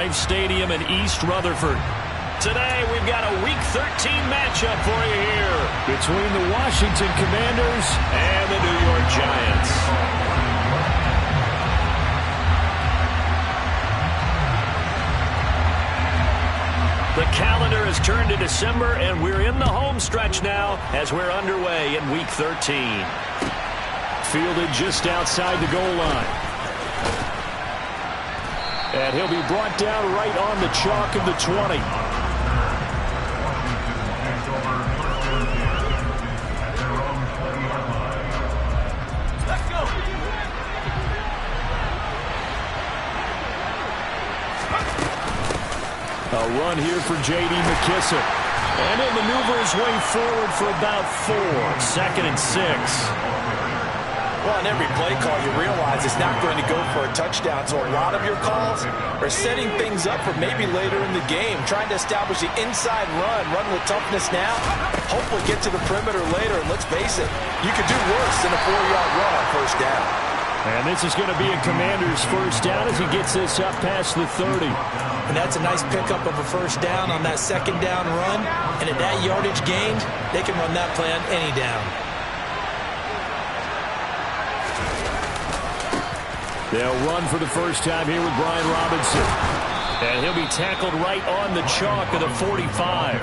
Life Stadium in East Rutherford. Today, we've got a Week 13 matchup for you here between the Washington Commanders and the New York Giants. The calendar has turned to December, and we're in the home stretch now as we're underway in Week 13. Fielded just outside the goal line. And he'll be brought down right on the chalk of the 20. Let's go. A run here for J.D. McKissick. And he'll maneuver his way forward for about 4. 2nd and 6. Well, on every play call, you realize it's not going to go for a touchdown. So a lot of your calls are setting things up for maybe later in the game, trying to establish the inside run with toughness now, hopefully get to the perimeter later. And let's face it, you could do worse than a 4-yard run on first down. And this is going to be a Commander's first down as he gets this up past the 30. And that's a nice pickup of a first down on that second down run. And at that yardage gained, they can run that play on any down. They'll run for the first time here with Brian Robinson. And he'll be tackled right on the chalk of the 45.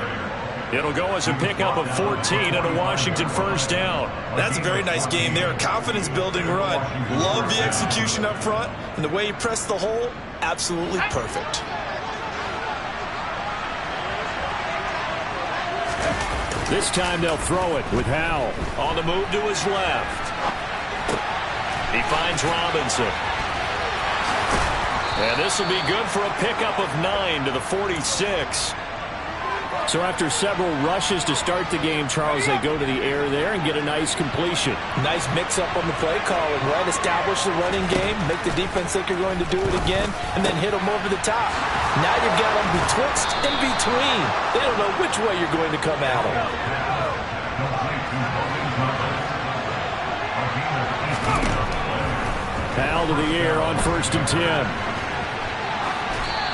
It'll go as a pickup of 14 and a Washington first down. That's a very nice game there. Confidence-building run. Love the execution up front. And the way he pressed the hole, absolutely perfect. This time they'll throw it with Howell. On the move to his left. He finds Robinson. And this will be good for a pickup of 9 to the 46. So after several rushes to start the game, Charles, they go to the air there and get a nice completion. Nice mix-up on the play call and right, establish the running game, make the defense think you're going to do it again, and then hit them over the top. Now you've got them betwixt and between. They don't know which way you're going to come at them. Foul to the air on 1st and 10.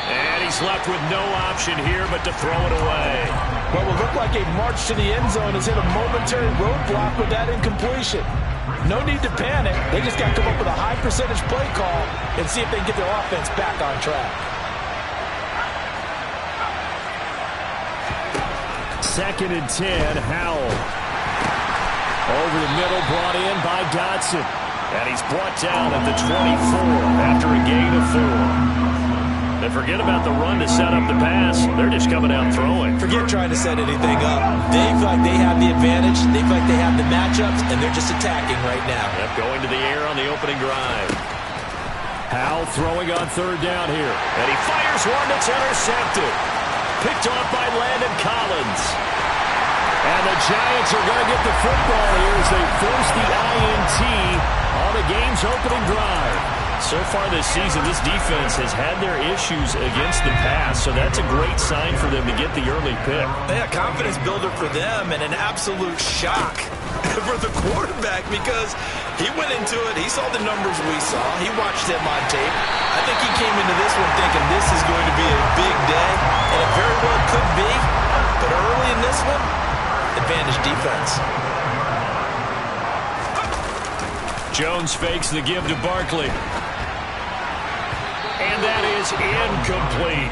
And he's left with no option here but to throw it away. What will look like a march to the end zone has hit a momentary roadblock with that incompletion. No need to panic. They just got to come up with a high percentage play call and see if they can get their offense back on track. 2nd and 10, Howell. Over the middle, brought in by Dotson. And he's brought down at the 24 after a gain of 4. And forget about the run to set up the pass. They're just coming out throwing. Forget trying to set anything up. They feel like they have the advantage. They feel like they have the matchups, and they're just attacking right now. Yep, going to the air on the opening drive. Howell throwing on 3rd down here. And he fires one that's intercepted. Picked off by Landon Collins. And the Giants are going to get the football here as they force the INT on the game's opening drive. So far this season, this defense has had their issues against the pass, so that's a great sign for them to get the early pick. Yeah, confidence builder for them and an absolute shock for the quarterback because he went into it, he saw the numbers we saw, he watched them on tape. I think he came into this one thinking this is going to be a big day, and it very well could be, but early in this one, advantage defense. Jones fakes the give to Barkley. And that is incomplete.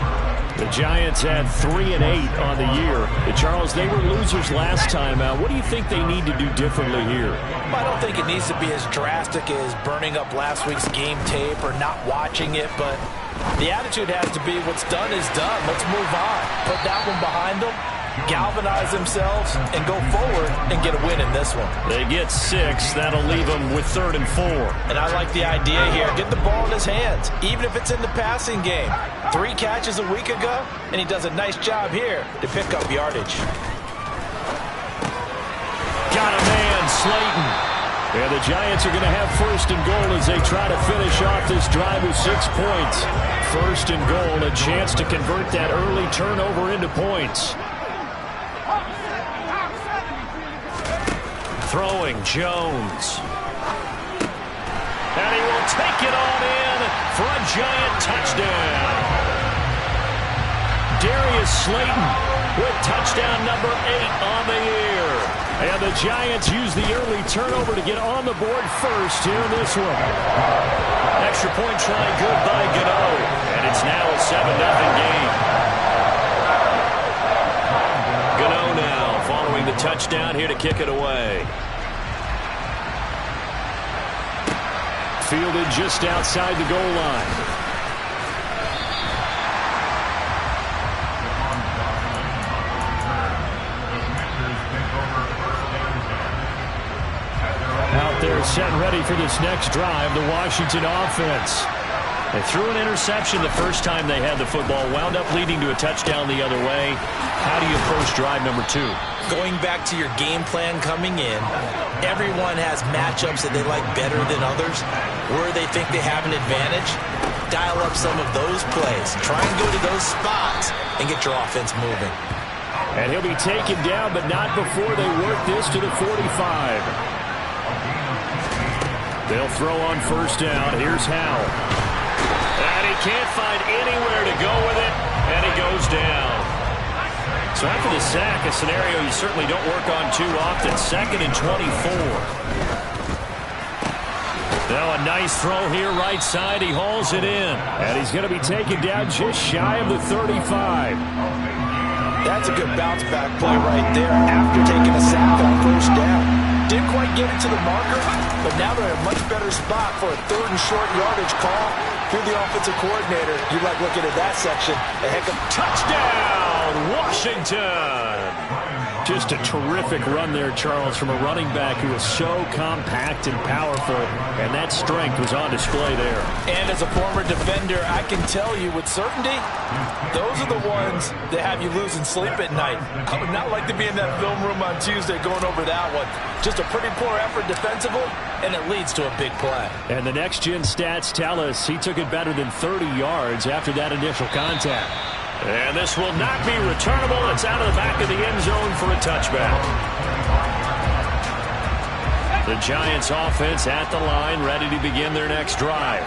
The Giants had 3 and 8 on the year. Charles, they were losers last time out. What do you think they need to do differently here? Well, I don't think it needs to be as drastic as burning up last week's game tape or not watching it, but the attitude has to be what's done is done. Let's move on. Put that one behind them. Galvanize themselves and go forward and get a win in this one. They get 6. That'll leave them with 3rd and 4. And I like the idea here. Get the ball in his hands, even if it's in the passing game. 3 catches a week ago, and he does a nice job here to pick up yardage. Got a man, Slayton. And the Giants are going to have 1st and goal as they try to finish off this drive with 6 points. 1st and goal, a chance to convert that early turnover into points. Throwing Jones. And he will take it on in for a Giant touchdown. is Slayton with touchdown number 8 on the year. And the Giants use the early turnover to get on the board first here in this one. Extra point try good by Gano. And it's now a 7-0 game. Gano now following the touchdown here to kick it away. Fielded just outside the goal line. Out there set ready for this next drive, the Washington offense. They threw an interception the first time they had the football, wound up leading to a touchdown the other way. How do you approach drive number 2? Going back to your game plan coming in, everyone has matchups that they like better than others, where they think they have an advantage. Dial up some of those plays. Try and go to those spots and get your offense moving. And he'll be taken down, but not before they work this to the 45. They'll throw on first down. Here's Howell. And he can't find anywhere to go with it, and he goes down. So after the sack, a scenario you certainly don't work on too often. 2nd and 24. Now a nice throw here right side. He hauls it in. And he's going to be taken down just shy of the 35. That's a good bounce back play right there after taking a sack on first down. Didn't quite get it to the marker, but now they're in a much better spot for a 3rd and short yardage call. If you're the offensive coordinator, you like looking at that section. A heck of touchdown, Washington! Just a terrific run there, Charles, from a running back who is so compact and powerful, and that strength was on display there. And as a former defender, I can tell you with certainty, those are the ones that have you losing sleep at night. I would not like to be in that film room on Tuesday going over that one. Just a pretty poor effort defensively, and it leads to a big play. And the next-gen stats tell us he took it better than 30 yards after that initial contact. And this will not be returnable. It's out of the back of the end zone for a touchback. The Giants offense at the line, ready to begin their next drive.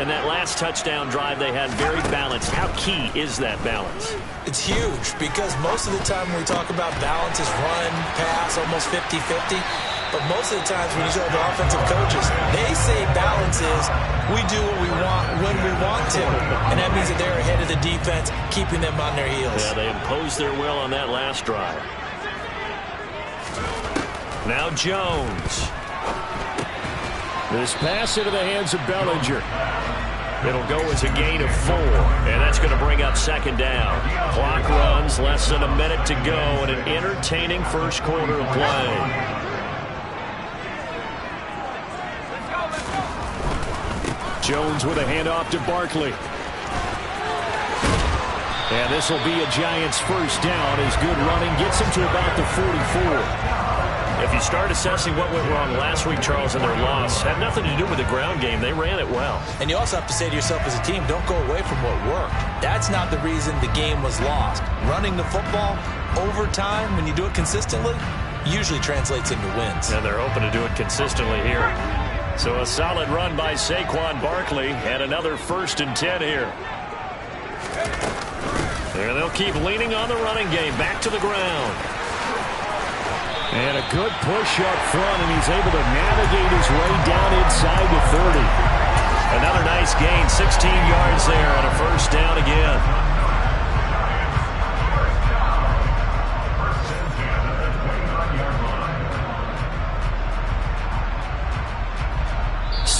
And that last touchdown drive they had very balanced. How key is that balance? It's huge because most of the time when we talk about balance is run, pass, almost 50-50. But most of the times when you talk to offensive coaches, they say balance is we do what we want when we want to. And that means that they're ahead of the defense, keeping them on their heels. Yeah, they imposed their will on that last drive. Now Jones. This pass into the hands of Bellinger. It'll go as a gain of 4, and that's going to bring up 2nd down. Clock runs, less than a minute to go, and an entertaining first quarter of play. Jones with a handoff to Barkley. And this will be a Giants first down as good running gets him to about the 44. If you start assessing what went wrong last week, Charles, in their loss, had nothing to do with the ground game. They ran it well. And you also have to say to yourself as a team, don't go away from what worked. That's not the reason the game was lost. Running the football over time, when you do it consistently, usually translates into wins. And they're hoping to do it consistently here. So a solid run by Saquon Barkley and another 1st and 10 here. And they'll keep leaning on the running game. Back to the ground. And a good push up front, and he's able to navigate his way down inside the 30. Another nice gain, 16 yards there, and a first down again.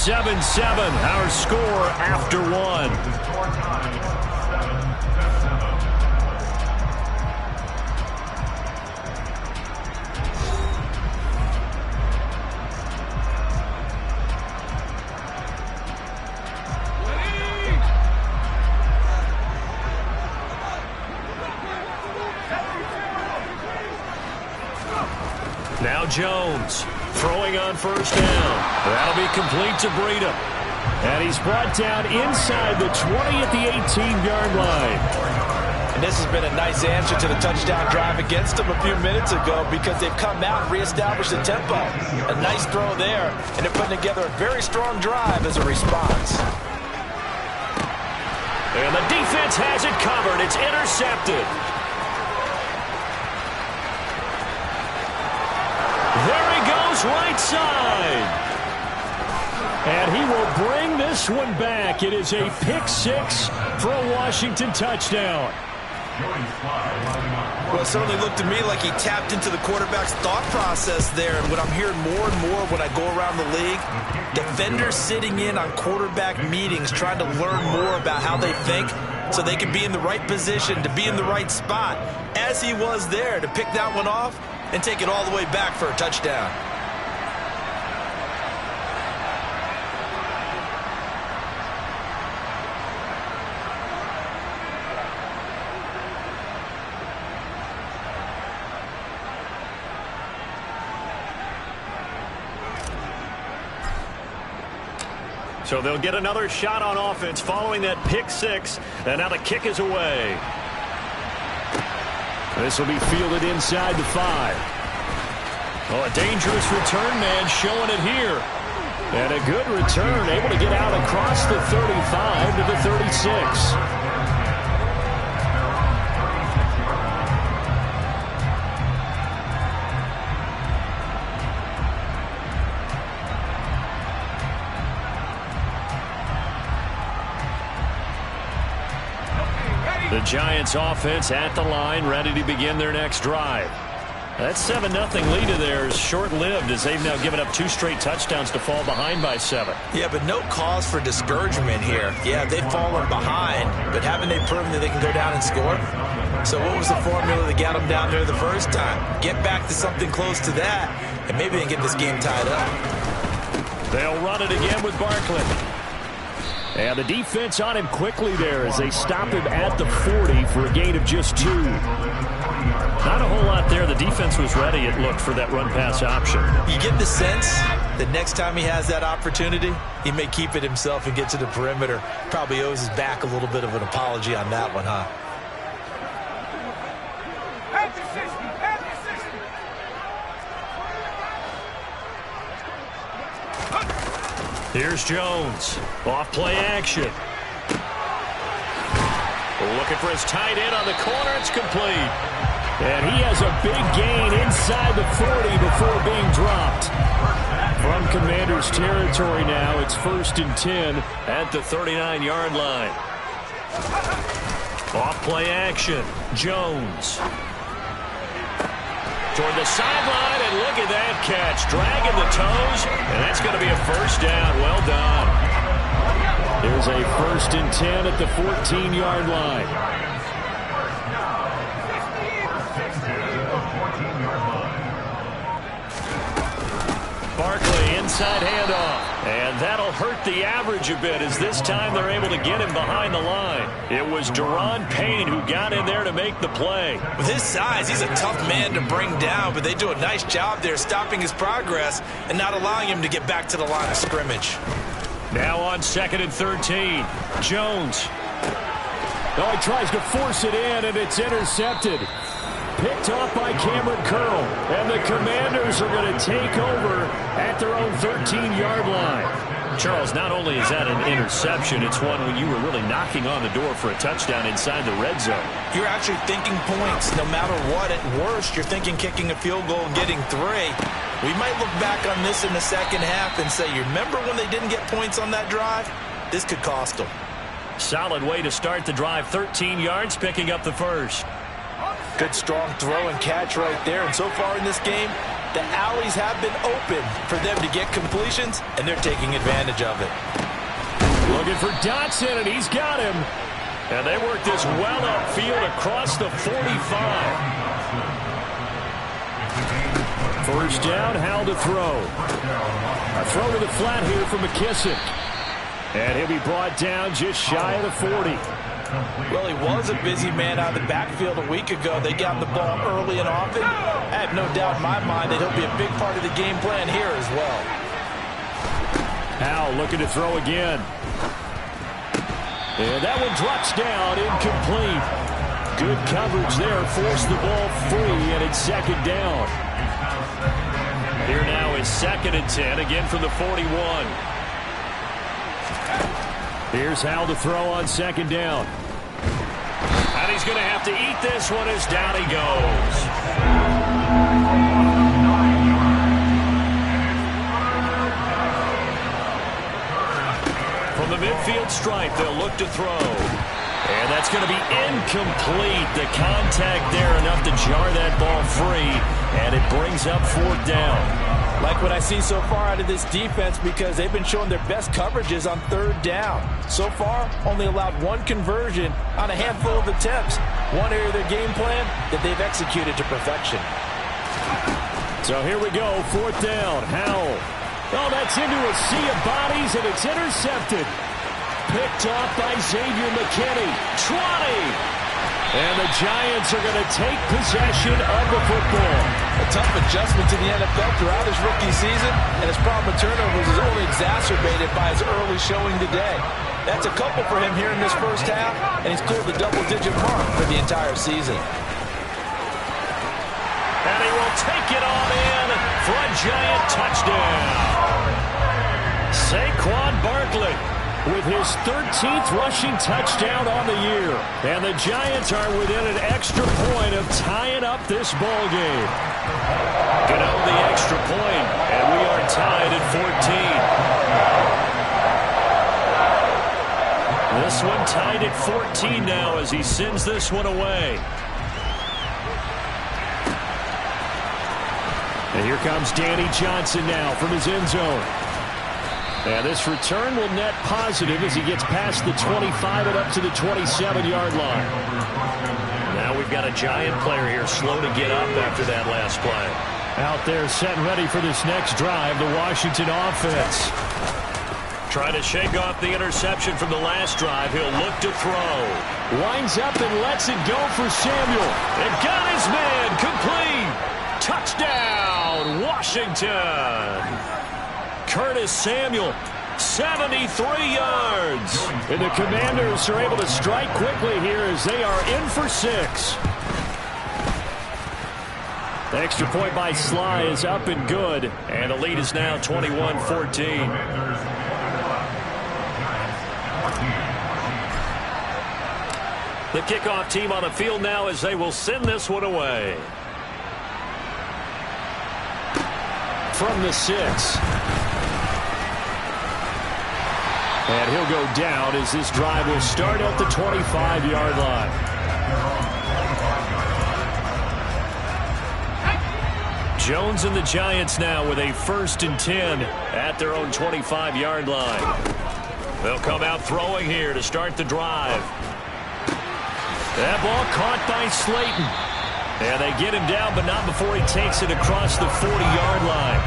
7-7, our score after 1. Now Jones throwing on first down. That'll be complete to Breida. And he's brought down inside the 20 at the 18-yard line. And this has been a nice answer to the touchdown drive against them a few minutes ago because they've come out and reestablished the tempo. A nice throw there, and they're putting together a very strong drive as a response. And the defense has it covered. It's intercepted. There he goes, right side. And he will bring this one back. It is a pick six for a Washington touchdown. Well, it certainly looked to me like he tapped into the quarterback's thought process there. And what I'm hearing more and more when I go around the league, defenders sitting in on quarterback meetings trying to learn more about how they think so they can be in the right position, to be in the right spot, as he was there, to pick that one off and take it all the way back for a touchdown. So they'll get another shot on offense following that pick six. And now the kick is away. This will be fielded inside the 5. Oh, a dangerous return man showing it here. And a good return, able to get out across the 35 to the 36. The Giants offense at the line, ready to begin their next drive. That 7-0 lead of theirs short-lived as they've now given up 2 straight touchdowns to fall behind by 7. Yeah, but no cause for discouragement here. Yeah, they've fallen behind, but haven't they proven that they can go down and score? So what was the formula that got them down there the first time? Get back to something close to that, and maybe they can get this game tied up. They'll run it again with Barkley. And the defense on him quickly there as they stop him at the 40 for a gain of just 2. Not a whole lot there. The defense was ready, it looked, for that run-pass option. You get the sense that next time he has that opportunity, he may keep it himself and get to the perimeter. Probably owes his back a little bit of an apology on that one, huh? Here's Jones. Off play action. Looking for his tight end on the corner. It's complete. And he has a big gain inside the 40 before being dropped. From Commander's territory now, it's 1st and 10 at the 39-yard line. Off play action. Jones. Toward the sideline, and look at that catch. Dragging the toes, and that's going to be a first down. Well done. There's a 1st and 10 at the 14-yard line. Barkley, inside handoff. And that'll hurt the average a bit as this time they're able to get him behind the line. It was Daron Payne who got in there to make the play. With his size, he's a tough man to bring down, but they do a nice job there stopping his progress and not allowing him to get back to the line of scrimmage. Now on 2nd and 13. Jones. Oh, he tries to force it in, and it's intercepted. Picked off by Cameron Curl. And the Commanders are going to take over at their own 13-yard line. Charles, not only is that an interception, it's one when you were really knocking on the door for a touchdown inside the red zone. You're actually thinking points no matter what. At worst, you're thinking kicking a field goal and getting 3. We might look back on this in the second half and say, you remember when they didn't get points on that drive? This could cost them. Solid way to start the drive. 13 yards, picking up the first. Good strong throw and catch right there. And so far in this game, the alleys have been open for them to get completions, and they're taking advantage of it. Looking for Dotson, and he's got him. And they work this well upfield across the 45. First down, Howell to throw. A throw to the flat here from McKissick. And he'll be brought down just shy of the 40. Well, he was a busy man out of the backfield a week ago. They got the ball early and often. I have no doubt in my mind that he'll be a big part of the game plan here as well. Howell looking to throw again. And that one drops down, incomplete. Good coverage there, forced the ball free, and it's 2nd down. Here now is 2nd and 10, again from the 41. Here's Howell to throw on second down. And he's going to have to eat this one as down he goes. From the midfield stripe, they'll look to throw. And that's going to be incomplete. The contact there enough to jar that ball free. And it brings up fourth down. Like what I see so far out of this defense, because they've been showing their best coverages on third down. So far, only allowed one conversion on a handful of attempts. One area of their game plan that they've executed to perfection. So here we go, fourth down. Howell. Oh, that's into a sea of bodies, and it's intercepted. Picked off by Xavier McKinney. 20. And the Giants are going to take possession of the football. A tough adjustment to the NFL throughout his rookie season, and his problem with turnovers is only exacerbated by his early showing today. That's a couple for him here in this first half, and he's cleared the double-digit mark for the entire season. And he will take it on in for a Giant touchdown. Saquon Barkley with his 13th rushing touchdown on the year. And the Giants are within an extra point of tying up this ball game. Get out the extra point, and we are tied at 14. This one tied at 14 now as he sends this one away. And here comes Danny Johnson now from his end zone. And this return will net positive as he gets past the 25 and up to the 27-yard line. Now we've got a Giant player here slow to get up after that last play. Out there set and ready for this next drive, the Washington offense. Trying to shake off the interception from the last drive. He'll look to throw. Winds up and lets it go for Samuel. And got his man complete. Touchdown, Washington. Curtis Samuel, 73 yards. And the Commanders are able to strike quickly here as they are in for 6. The extra point by Sly is up and good. And the lead is now 21-14. The kickoff team on the field now as they will send this one away. From the 6. And he'll go down as this drive will start at the 25-yard line. Jones and the Giants now with a 1st and 10 at their own 25-yard line. They'll come out throwing here to start the drive. That ball caught by Slayton. And they get him down, but not before he takes it across the 40-yard line.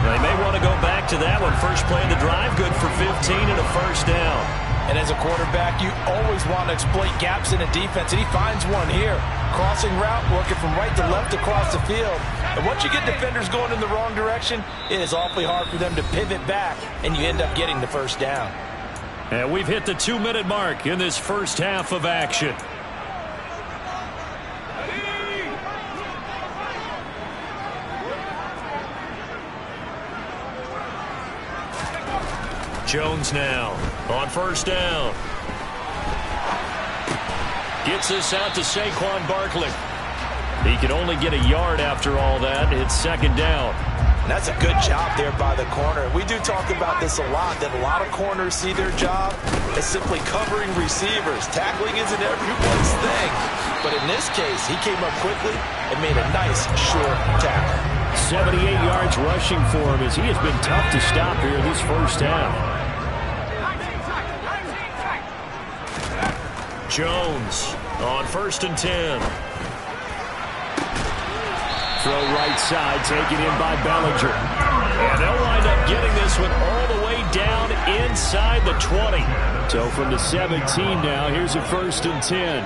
They may want to go back to that one. First play of the drive, good for 15 and a first down. And as a quarterback, you always want to exploit gaps in a defense, and he finds one here. Crossing route, working from right to left across the field. And once you get defenders going in the wrong direction, it is awfully hard for them to pivot back, and you end up getting the first down. And we've hit the 2-minute mark in this first half of action. Jones now on first down. Gets this out to Saquon Barkley. He can only get a yard after all that. It's second down. And that's a good job there by the corner. We do talk about this a lot, that a lot of corners see their job as simply covering receivers. Tackling isn't everyone's thing. But in this case, he came up quickly and made a nice, short tackle. 78 yards rushing for him as he has been tough to stop here this first half. Jones on 1st and 10. Throw right side, taken in by Bellinger. And they'll wind up getting this one all the way down inside the 20. So from the 17 now, here's a 1st and 10.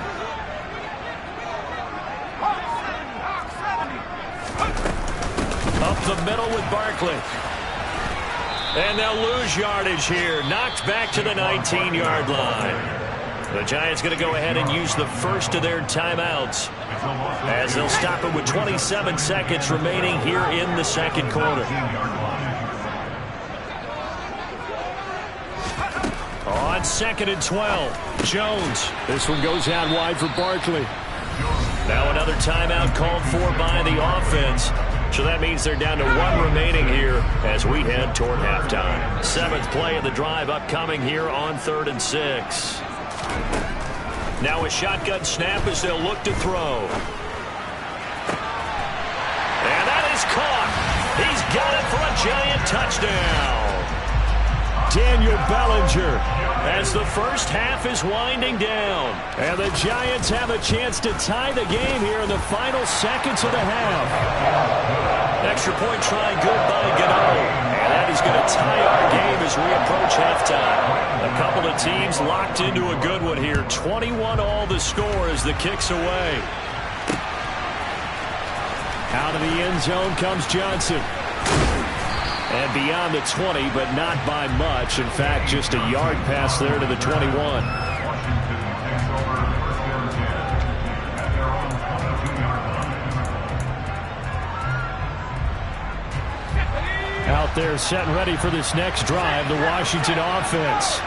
Up the middle with Barkley. And they'll lose yardage here. Knocked back to the 19-yard line. The Giants going to go ahead and use the first of their timeouts as they'll stop it with 27 seconds remaining here in the second quarter. On on 2nd and 12. Jones. This one goes out wide for Barkley. Now another timeout called for by the offense. So that means they're down to 1 remaining here as we head toward halftime. 7th play of the drive upcoming here on 3rd and 6. Now a shotgun snap as they'll look to throw. And that is caught. He's got it for a Giant touchdown. Daniel Bellinger as the first half is winding down. And the Giants have a chance to tie the game here in the final seconds of the half. Extra point try good by Gano. And that is going to tie our game as we approach halftime. A couple of teams locked into a good one here. 21-all the score as the kick's away. Out of the end zone comes Johnson. And beyond the 20, but not by much. In fact, just a yard pass there to the 21. Out there set and ready for this next drive, the Washington offense.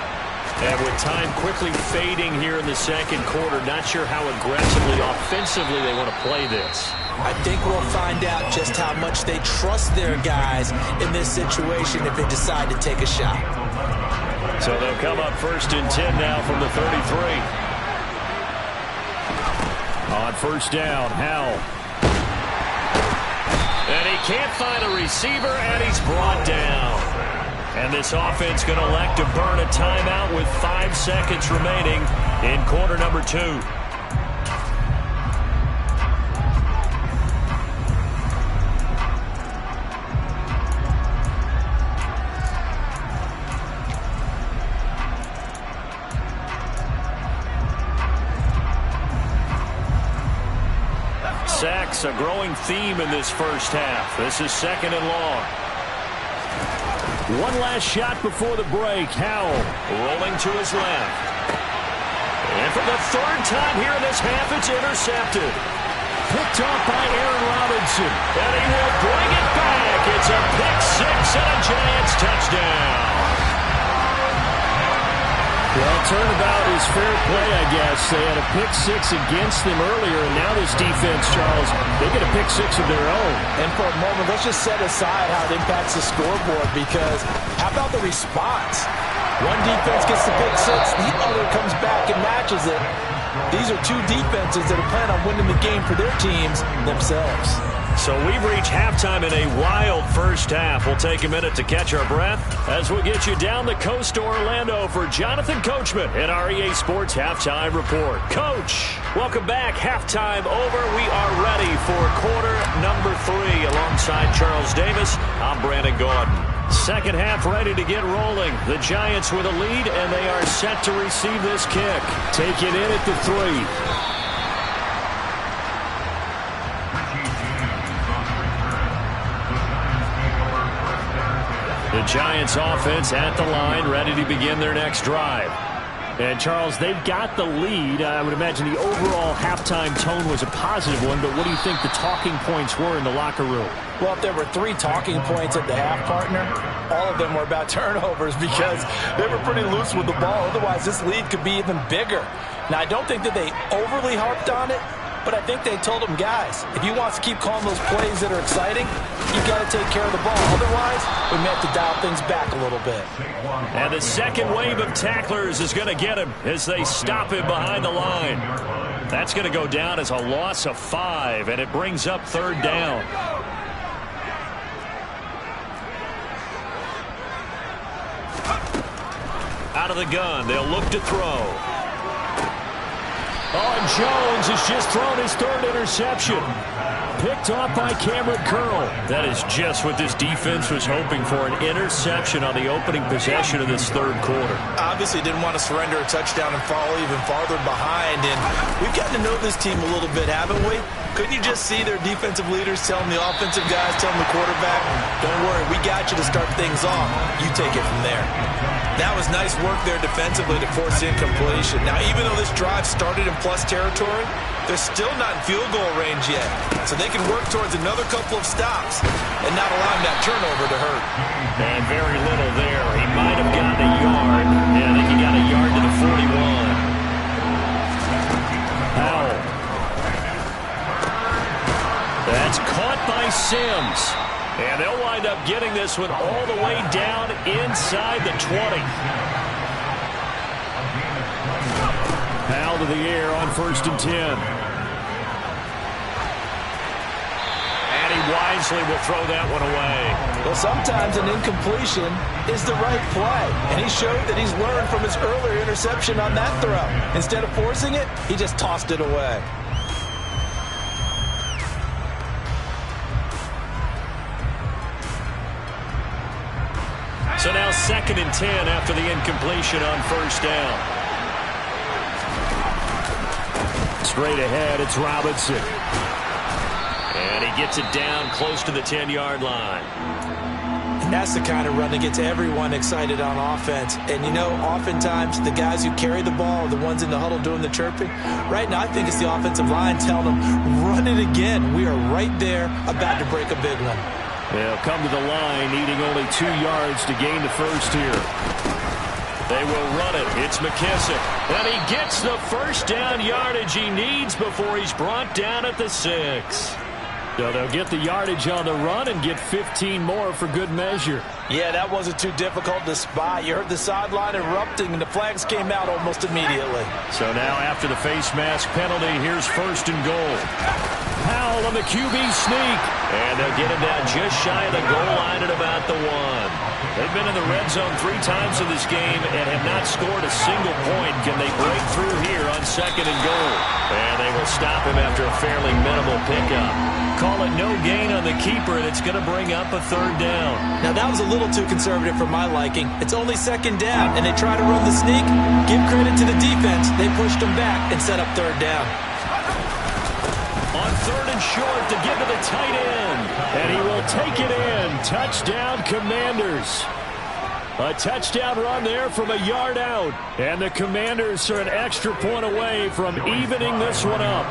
And with time quickly fading here in the second quarter, not sure how aggressively, offensively they want to play this. I think we'll find out just how much they trust their guys in this situation if they decide to take a shot. So they'll come up 1st and 10 now from the 33. On 1st down, Howell. And he can't find a receiver, and he's brought down. And this offense going to elect to burn a timeout with 5 seconds remaining in quarter number 2. Sacks, a growing theme in this first half. This is 2nd and long. One last shot before the break. Howell rolling to his left. And for the 3rd time here in this half, it's intercepted. Picked off by Aaron Robinson. And he will bring it back. It's a pick-6 and a Giants touchdown. Well, turnabout is fair play, I guess. They had a pick-6 against them earlier, and now this defense, Charles, they get a pick-6 of their own. And for a moment, let's just set aside how it impacts the scoreboard, because how about the response? One defense gets the pick-6, the other comes back and matches it. These are 2 defenses that are planning on winning the game for their teams themselves. So we've reached halftime in a wild first half. We'll take a minute to catch our breath as we get you down the coast to Orlando for Jonathan Coachman in our EA Sports Halftime Report. Coach, welcome back. Halftime over. We are ready for quarter number 3 alongside Charles Davis. I'm Brandon Gordon. Second half ready to get rolling. The Giants with a lead, and they are set to receive this kick. Take it in at the 3. The Giants offense at the line, ready to begin their next drive. And, Charles, they've got the lead. I would imagine the overall halftime tone was a positive one, but what do you think the talking points were in the locker room? Well, if there were 3 talking points at the half, partner, all of them were about turnovers because they were pretty loose with the ball. Otherwise, this lead could be even bigger. Now, I don't think that they overly harped on it, but I think they told them, guys, if you want to keep calling those plays that are exciting, you've got to take care of the ball. Otherwise, we may have to dial things back a little bit. And the second wave of tacklers is going to get him as they stop him behind the line. That's going to go down as a loss of 5, and it brings up 3rd down. Out of the gun, they'll look to throw. Oh, and Jones has just thrown his 3rd interception. Picked off by Cameron Curl. That is just what this defense was hoping for, an interception on the opening possession of this 3rd quarter. Obviously didn't want to surrender a touchdown and fall even farther behind. And we've gotten to know this team a little bit, haven't we? Couldn't you just see their defensive leaders telling the offensive guys, telling the quarterback, don't worry, we got you to start things off. You take it from there. That was nice work there defensively to force incompletion. Now, even though this drive started in plus territory, they're still not in field goal range yet. So they can work towards another couple of stops and not allowing that turnover to hurt. And very little there. He might have gotten a yard. Yeah, I think he got a yard 41. Powell. That's caught by Sims. And they'll wind up getting this one all the way down inside the 20. Powell to the air on 1st and 10. And he wisely will throw that one away. Well, sometimes an incompletion is the right play. And he showed that he's learned from his earlier interception on that throw. Instead of forcing it, he just tossed it away. So now 2nd and 10 after the incompletion on 1st down. Straight ahead, it's Robinson. And he gets it down close to the 10-yard line. And that's the kind of run that gets everyone excited on offense. And, you know, oftentimes the guys who carry the ball are the ones in the huddle doing the chirping. Right now, I think it's the offensive line telling them, run it again. We are right there about to break a big one. They'll come to the line, needing only 2 yards to gain the first here. They will run it. It's McKissick. And he gets the first down yardage he needs before he's brought down at the 6. So they'll get the yardage on the run and get 15 more for good measure. Yeah, that wasn't too difficult to spot. You heard the sideline erupting, and the flags came out almost immediately. So now after the face mask penalty, here's 1st and goal. Powell on the QB sneak. And they'll get him down just shy of the goal line at about the 1. They've been in the red zone 3 times in this game and have not scored a single point. Can they break through here on 2nd and goal? And they will stop him after a fairly minimal pickup. Call it no gain on the keeper, and it's going to bring up a 3rd down. Now, that was a little too conservative for my liking. It's only 2nd down, and they try to run the sneak. Give credit to the defense. They pushed them back and set up 3rd down. On 3rd and short to give to the tight end. And he will take it in. Touchdown, Commanders. A touchdown run there from a yard out. And the Commanders are an extra point away from evening this one up.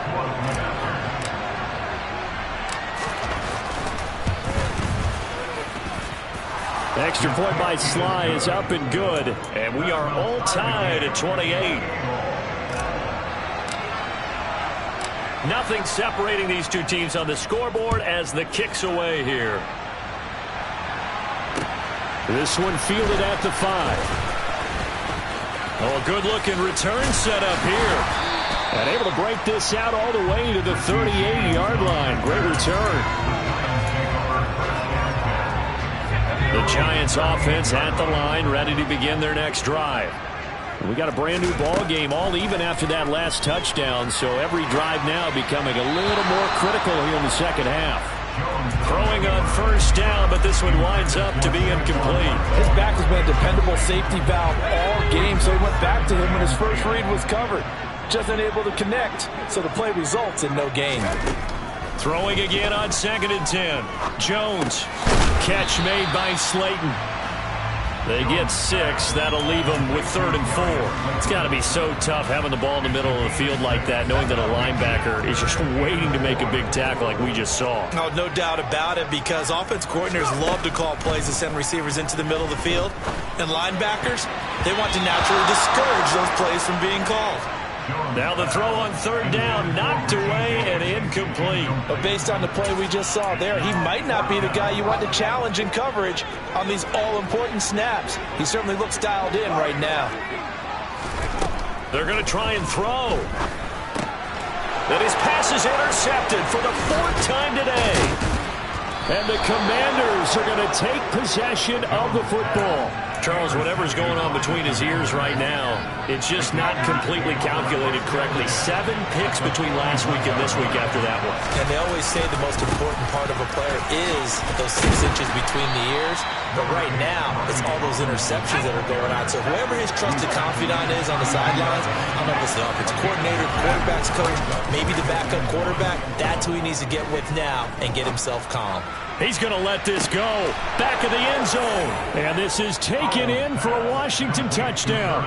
Extra point by Sly is up and good. And we are all tied at 28. Nothing separating these two teams on the scoreboard as the kick's away here. This one fielded at the 5. Oh, a good-looking return set up here. And able to break this out all the way to the 38-yard line. Great return. The Giants offense at the line, ready to begin their next drive. We got a brand new ball game, all even after that last touchdown, so every drive now becoming a little more critical here in the 2nd half. Throwing on 1st down, but this one winds up to be incomplete. His back has been a dependable safety valve all game, so he went back to him when his first read was covered. Just unable to connect, so the play results in no gain. Throwing again on 2nd and 10. Jones. Catch made by Slayton. They get 6. That'll leave them with 3rd and 4. It's got to be so tough having the ball in the middle of the field like that, knowing that a linebacker is just waiting to make a big tackle like we just saw. Oh, no doubt about it, because offense coordinators love to call plays to send receivers into the middle of the field. And linebackers, they want to naturally discourage those plays from being called. Now the throw on 3rd down, knocked away and incomplete. But based on the play we just saw there, he might not be the guy you want to challenge in coverage on these all-important snaps. He certainly looks dialed in right now. They're going to try and throw. And his pass is intercepted for the 4th time today. And the Commanders are going to take possession of the football. Charles, whatever's going on between his ears right now, it's just not completely calculated correctly. 7 picks between last week and this week after that one. And they always say the most important part of a player is those 6 inches between the ears. But right now, it's all those interceptions that are going on. So whoever his trusted confidant is on the sidelines, I don't know if it's the offensive coordinator, quarterback's coach, maybe the backup quarterback, that's who he needs to get with now and get himself calm. He's going to let this go. Back of the end zone. And this is taken in for a Washington touchdown.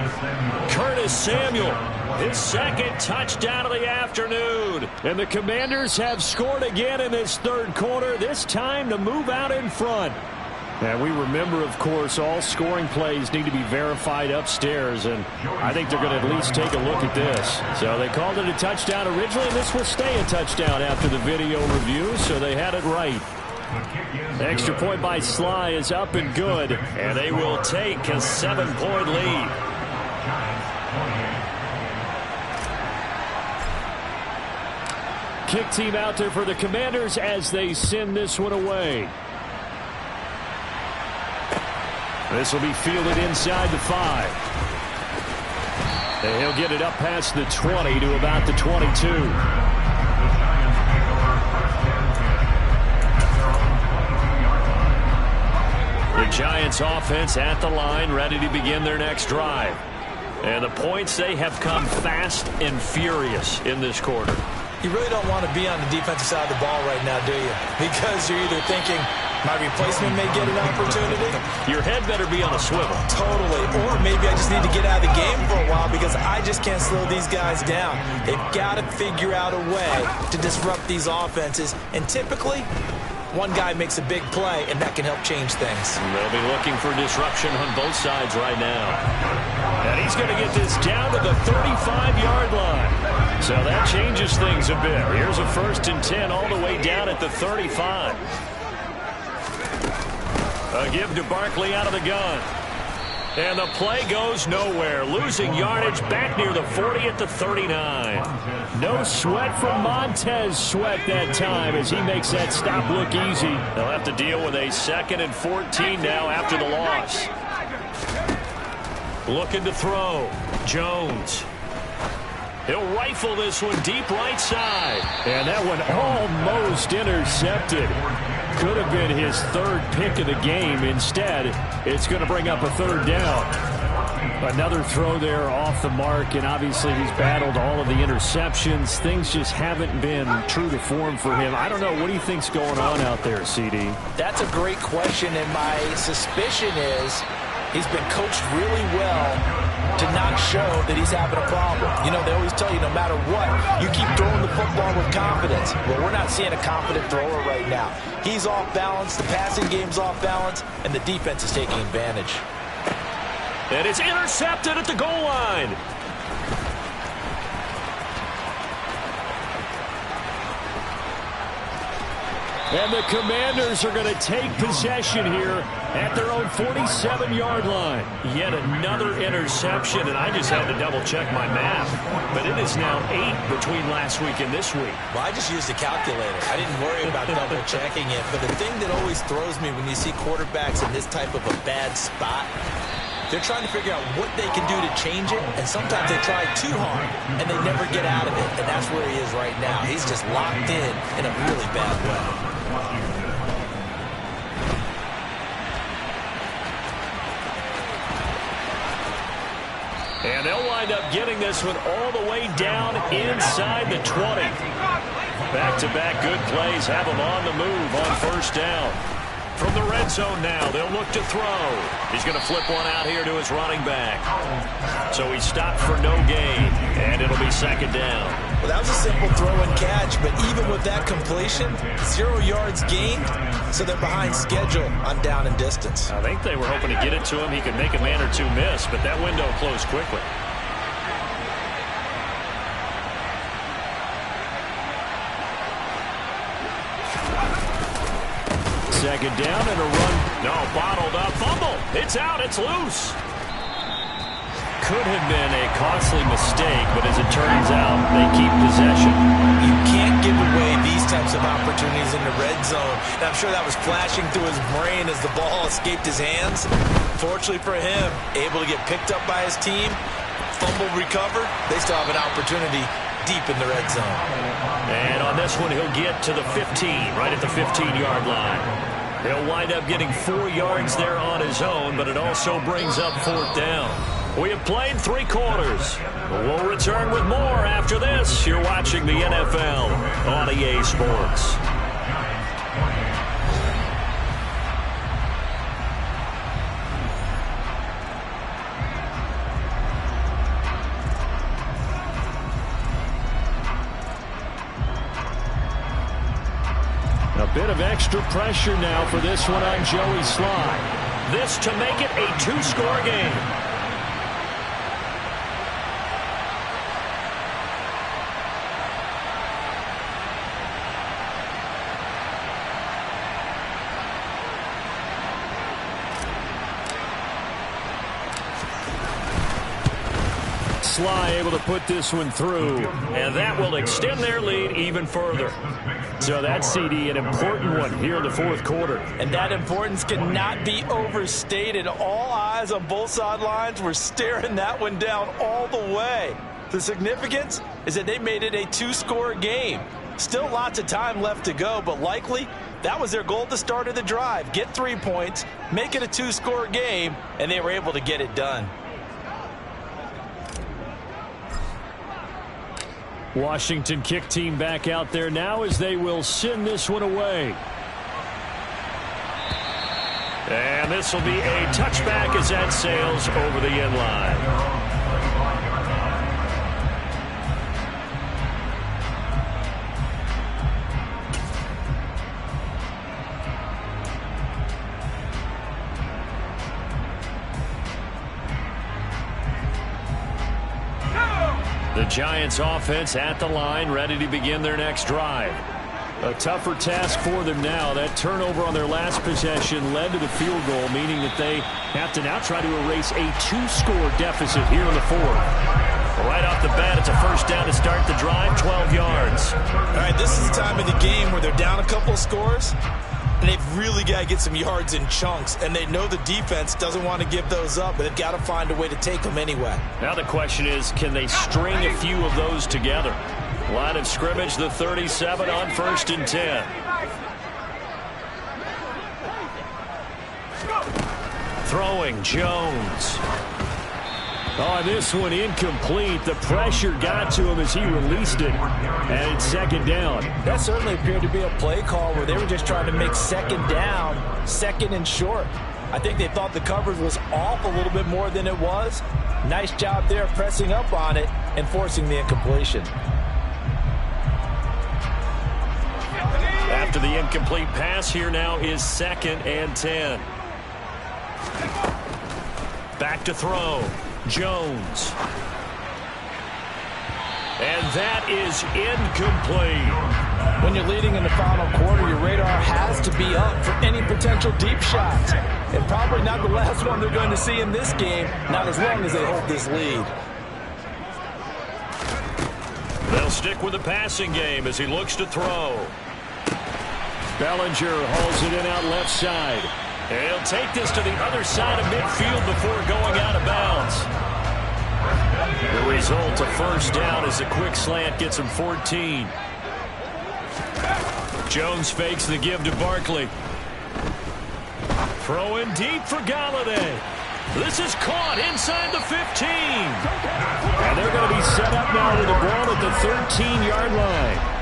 Curtis Samuel, his 2nd touchdown of the afternoon. And the Commanders have scored again in this 3rd quarter, this time to move out in front. And we remember, of course, all scoring plays need to be verified upstairs, and I think they're going to at least take a look at this. So they called it a touchdown originally, and this will stay a touchdown after the video review, so they had it right. Extra point by Sly is up and good, and they will take a 7-point lead. Kick team out there for the Commanders as they send this one away. This will be fielded inside the 5. And he'll get it up past the 20 to about the 22. The Giants offense at the line, ready to begin their next drive. And the points, they have come fast and furious in this quarter. You really don't want to be on the defensive side of the ball right now, do you? Because you're either thinking, my replacement may get an opportunity. Your head better be on a swivel. Totally. Or maybe I just need to get out of the game for a while because I just can't slow these guys down. They've got to figure out a way to disrupt these offenses. And typically, one guy makes a big play, and that can help change things. They'll be looking for disruption on both sides right now. And he's going to get this down to the 35-yard line. So that changes things a bit. Here's a 1st and 10 all the way down at the 35. A give to Barkley out of the gun. And the play goes nowhere. Losing yardage back near the 40 at the 39. No sweat from Montez Sweat that time as he makes that stop look easy. They'll have to deal with a 2nd and 14 now after the loss. Looking to throw. Jones. He'll rifle this one deep right side. And that one almost intercepted. Could have been his 3rd pick of the game. Instead, it's going to bring up a 3rd down. Another throw there off the mark, and obviously he's battled all of the interceptions. Things just haven't been true to form for him. I don't know. What do you think's going on out there, CD? That's a great question, and my suspicion is he's been coached really well to not show that he's having a problem. You know, they always tell you no matter what, you keep throwing the football with confidence. Well, we're not seeing a confident thrower right now. He's off balance, the passing game's off balance, and the defense is taking advantage. And it's intercepted at the goal line. And the Commanders are going to take possession here at their own 47-yard line. Yet another interception, and I just had to double-check my math. But it is now 8 between last week and this week. Well, I just used a calculator. I didn't worry about double-checking it. But the thing that always throws me when you see quarterbacks in this type of a bad spot, they're trying to figure out what they can do to change it, and sometimes they try too hard, and they never get out of it. And that's where he is right now. He's just locked in a really bad way. And they'll wind up getting this one all the way down inside the 20. Back-to-back good plays have them on the move on 1st down. From the red zone now, they'll look to throw. He's going to flip one out here to his running back. So he stopped for no gain, and it'll be 2nd down. Well, that was a simple throw and catch, but even with that completion, 0 yards gained, so they're behind schedule on down and distance. I think they were hoping to get it to him. He could make a man or two miss, but that window closed quickly. Second down and a run. No, bottled up. Fumble. It's out. It's loose. Could have been a costly mistake, but as it turns out, they keep possession. You can't give away these types of opportunities in the red zone. And I'm sure that was flashing through his brain as the ball escaped his hands. Fortunately for him, able to get picked up by his team, fumble recovered. They still have an opportunity deep in the red zone. And on this one, he'll get to the 15, right at the 15-yard line. He'll wind up getting 4 yards there on his own, but it also brings up 4th down. We have played 3 quarters. We'll return with more after this. You're watching the NFL on EA Sports. A bit of extra pressure now for this one on Joey Sly. This to make it a two-score game. Sly able to put this one through, and that will extend their lead even further. So that CD, an important one here in the fourth quarter. And that importance cannot be overstated. All eyes on both sidelines were staring that one down all the way. The significance is that they made it a two-score game. Still lots of time left to go, but likely that was their goal at the start of the drive. Get 3 points, make it a two-score game, and they were able to get it done. Washington kick team back out there now as they will send this one away. And this will be a touchback as that sails over the end line. The Giants offense at the line, ready to begin their next drive. A tougher task for them now. That turnover on their last possession led to the field goal, meaning that they have to now try to erase a two-score deficit here in the fourth. Right off the bat, it's a first down to start the drive, 12 yards. All right, this is the time of the game where they're down a couple of scores, and they've really got to get some yards in chunks, and they know the defense doesn't want to give those up, but they've got to find a way to take them anyway. Now the question is, can they string a few of those together? Line of scrimmage, the 37 on 1st and 10. Throwing, Jones. Oh, this one incomplete. The pressure got to him as he released it. And it's second down. That certainly appeared to be a play call where they were just trying to make second down, second and short. I think they thought the coverage was off a little bit more than it was. Nice job there pressing up on it and forcing the incompletion. After the incomplete pass, here now is 2nd and 10. Back to throw. Jones. And that is incomplete. When you're leading in the final quarter, your radar has to be up for any potential deep shots. And probably not the last one they're going to see in this game, not as long as they hold this lead. They'll stick with the passing game as he looks to throw. Bellinger hauls it in out left side. He'll take this to the other side of midfield before going out of bounds. The result, a first down as a quick slant gets him 14. Jones fakes the give to Barkley. Throwing deep for Galladay. This is caught inside the 15. And they're going to be set up now with the ball at the 13-yard line.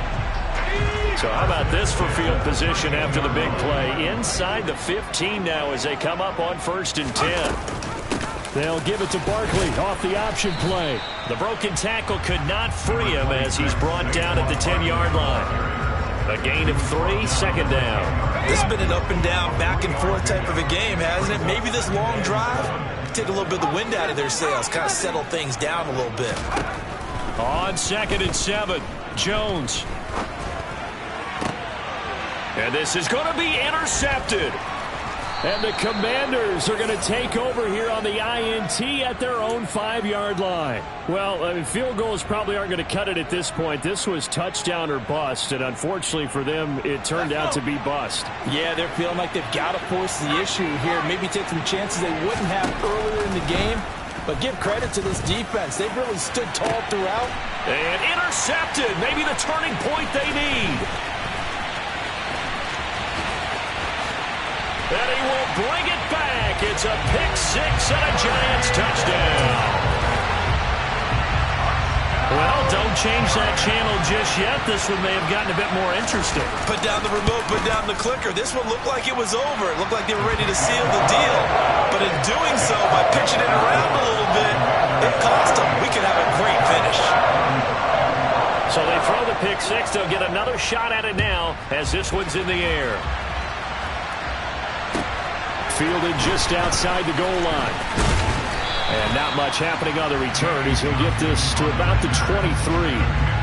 So how about this for field position after the big play? Inside the 15 now as they come up on 1st and 10. They'll give it to Barkley off the option play. The broken tackle could not free him as he's brought down at the 10-yard line. A gain of 3, second down. This has been an up and down, back and forth type of a game, hasn't it? Maybe this long drive take a little bit of the wind out of their sails, kind of settle things down a little bit. On 2nd and 7, Jones. And this is going to be intercepted. And the Commanders are going to take over here on the INT at their own 5-yard line. Well, I mean, field goals probably aren't going to cut it at this point. This was touchdown or bust, and unfortunately for them, it turned out to be bust. Yeah, they're feeling like they've got to force the issue here. Maybe take some chances they wouldn't have earlier in the game. But give credit to this defense. They've really stood tall throughout. And intercepted. Maybe the turning point they need. And he will bring it back. It's a pick-6 and a Giants touchdown. Well, don't change that channel just yet. This one may have gotten a bit more interesting. Put down the remote, put down the clicker. This one looked like it was over. It looked like they were ready to seal the deal. But in doing so, by pitching it around a little bit, it cost them. We could have a great finish. So they throw the pick six. They'll get another shot at it now as this one's in the air. Fielded just outside the goal line. And not much happening on the return as he'll get this to about the 23.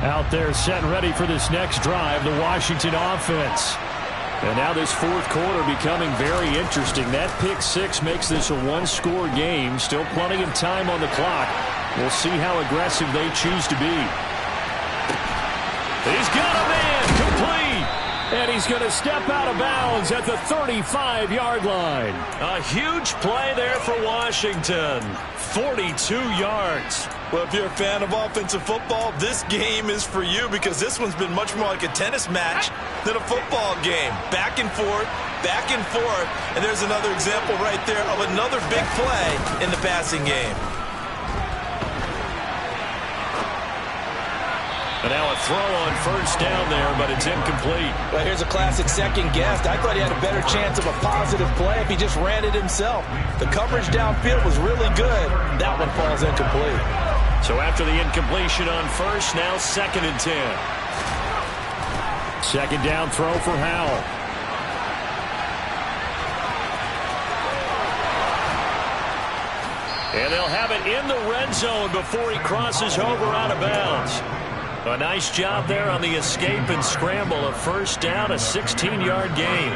Out there set and ready for this next drive, the Washington offense. And now this fourth quarter becoming very interesting. That pick six makes this a one-score game. Still plenty of time on the clock. We'll see how aggressive they choose to be. He's got a man complete. And he's going to step out of bounds at the 35-yard line. A huge play there for Washington. 42 yards. Well, if you're a fan of offensive football, this game is for you because this one's been much more like a tennis match than a football game. Back and forth, and there's another example right there of another big play in the passing game. And now a throw on first down there, but it's incomplete. Well, here's a classic second guess. I thought he had a better chance of a positive play if he just ran it himself. The coverage downfield was really good. That one falls incomplete. So after the incompletion on first, now 2nd and 10. Second down throw for Howell. And they'll have it in the red zone before he crosses over out of bounds. A nice job there on the escape and scramble. A first down, a 16-yard gain.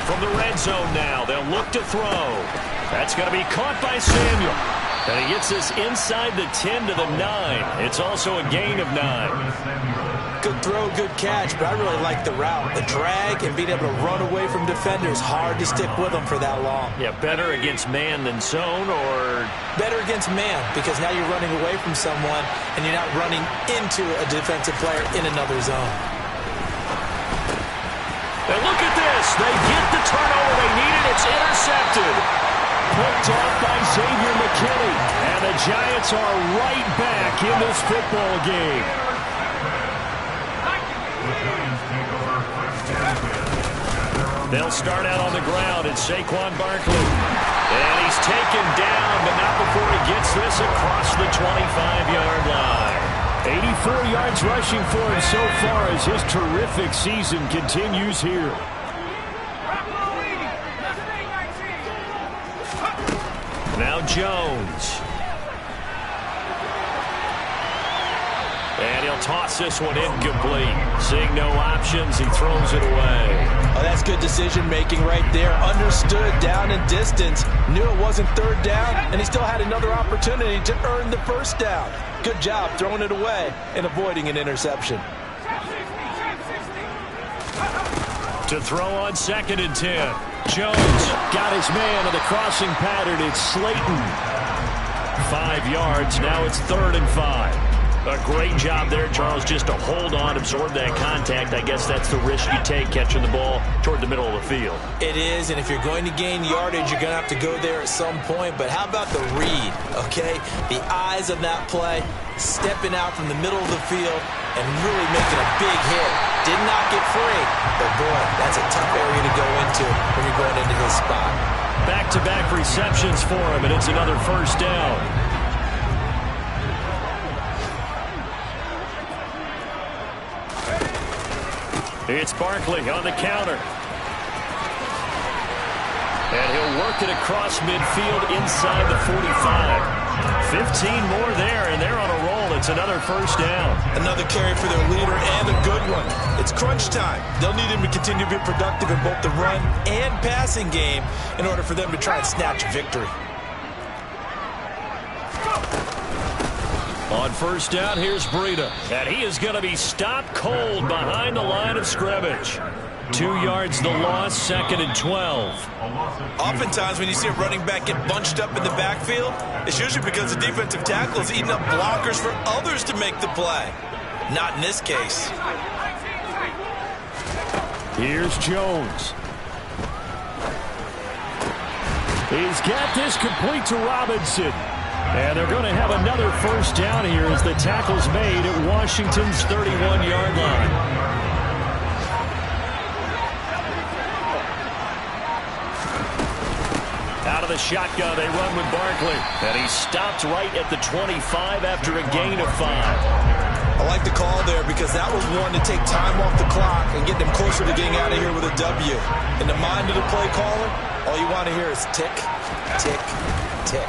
From the red zone now, they'll look to throw. That's going to be caught by Samuel. And he gets this inside the 10 to the 9. It's also a gain of 9. Good throw, good catch, but I really like the route. The drag and being able to run away from defenders, hard to stick with them for that long. Yeah, better against man than zone, or? Better against man, because now you're running away from someone and you're not running into a defensive player in another zone. And look at this. They get the turnover they needed. It's intercepted. Picked off by Xavier McKinney. And the Giants are right back in this football game. They'll start out on the ground. It's Saquon Barkley. And he's taken down, but not before he gets this across the 25-yard line. 84 yards rushing for him so far as his terrific season continues here. Now Jones. And he'll toss this one incomplete. Seeing no options, he throws it away. Oh, that's good decision-making right there. Understood down and distance. Knew it wasn't third down, and he still had another opportunity to earn the first down. Good job throwing it away and avoiding an interception. To throw on 2nd and 10. Jones got his man on the crossing pattern. It's Slayton. 5 yards. Now it's 3rd and 5. A great job there, Charles, just to hold on, absorb that contact. I guess that's the risk you take catching the ball toward the middle of the field. It is, and if you're going to gain yardage, you're going to have to go there at some point. But how about the read, okay? The eyes of that play, stepping out from the middle of the field and really making a big hit. Did not get free, but boy, that's a tough area to go into when you're going into his spot. Back-to-back receptions for him, and it's another first down. It's Barkley on the counter. And he'll work it across midfield inside the 45. 15 more there, and they're on a roll. It's another first down. Another carry for their leader, and a good one. It's crunch time. They'll need him to continue to be productive in both the run and passing game in order for them to try and snatch a victory. On first down, here's Breida. And he is going to be stopped cold behind the line of scrimmage. 2 yards the loss, 2nd and 12. Oftentimes when you see a running back get bunched up in the backfield, it's usually because the defensive tackle is eating up blockers for others to make the play. Not in this case. Here's Jones. He's got this complete to Robinson. And they're going to have another first down here as the tackle's made at Washington's 31-yard line. Out of the shotgun, they run with Barkley. And he stopped right at the 25 after a gain of 5. I like the call there because that was one to take time off the clock and get them closer to getting out of here with a W. In the mind of the play caller, all you want to hear is tick, tick, tick.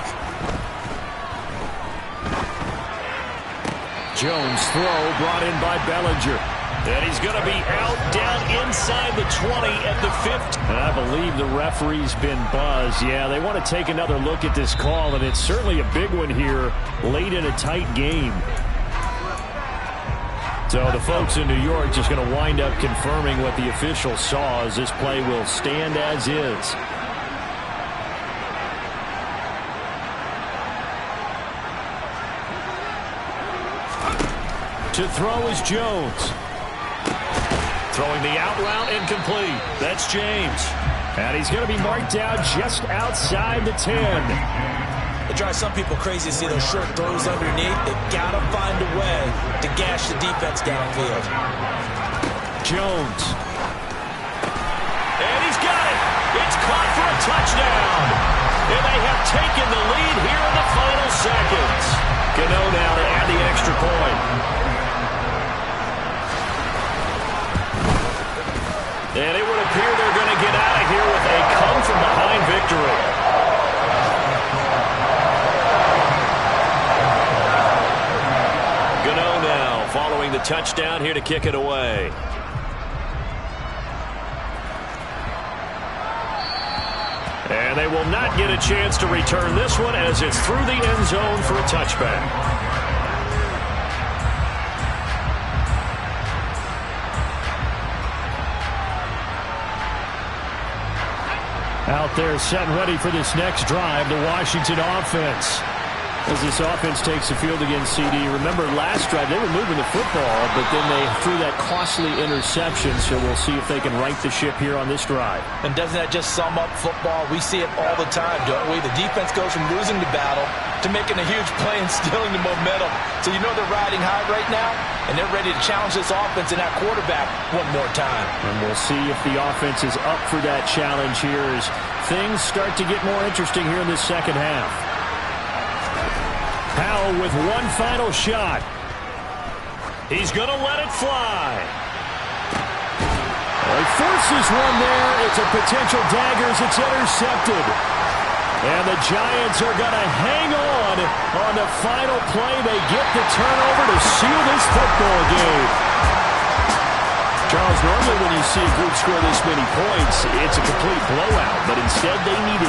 Jones' throw brought in by Bellinger. And he's going to be out down inside the 20 at the 50. And I believe the referee's been buzzed. Yeah, they want to take another look at this call, and it's certainly a big one here late in a tight game. So the folks in New York just going to wind up confirming what the official saw, as this play will stand as is. To throw is Jones. Throwing the out route incomplete. That's James. And he's going to be marked down just outside the 10. It drives some people crazy to see those short throws underneath. They've got to find a way to gash the defense downfield. Jones. And he's got it. It's caught for a touchdown. And they have taken the lead here in the final seconds. Gano now to add the extra point. And it would appear they're going to get out of here with a come-from-behind victory. Gano now following the touchdown here to kick it away. And they will not get a chance to return this one as it's through the end zone for a touchback. Out there set and ready for this next drive, the Washington offense. As this offense takes the field against CD. Remember last drive, they were moving the football, but then they threw that costly interception, so we'll see if they can right the ship here on this drive. And doesn't that just sum up football? We see it all the time, don't we? The defense goes from losing the battle to making a huge play and stealing the momentum. So you know they're riding high right now, and they're ready to challenge this offense and that quarterback one more time. And we'll see if the offense is up for that challenge here as things start to get more interesting here in this second half. Powell with one final shot. He's going to let it fly. He forces one there. It's a potential dagger as it's intercepted. And the Giants are going to hang on the final play. They get the turnover to seal this football game. Charles, normally when you see a group score this many points, it's a complete blowout. But instead they needed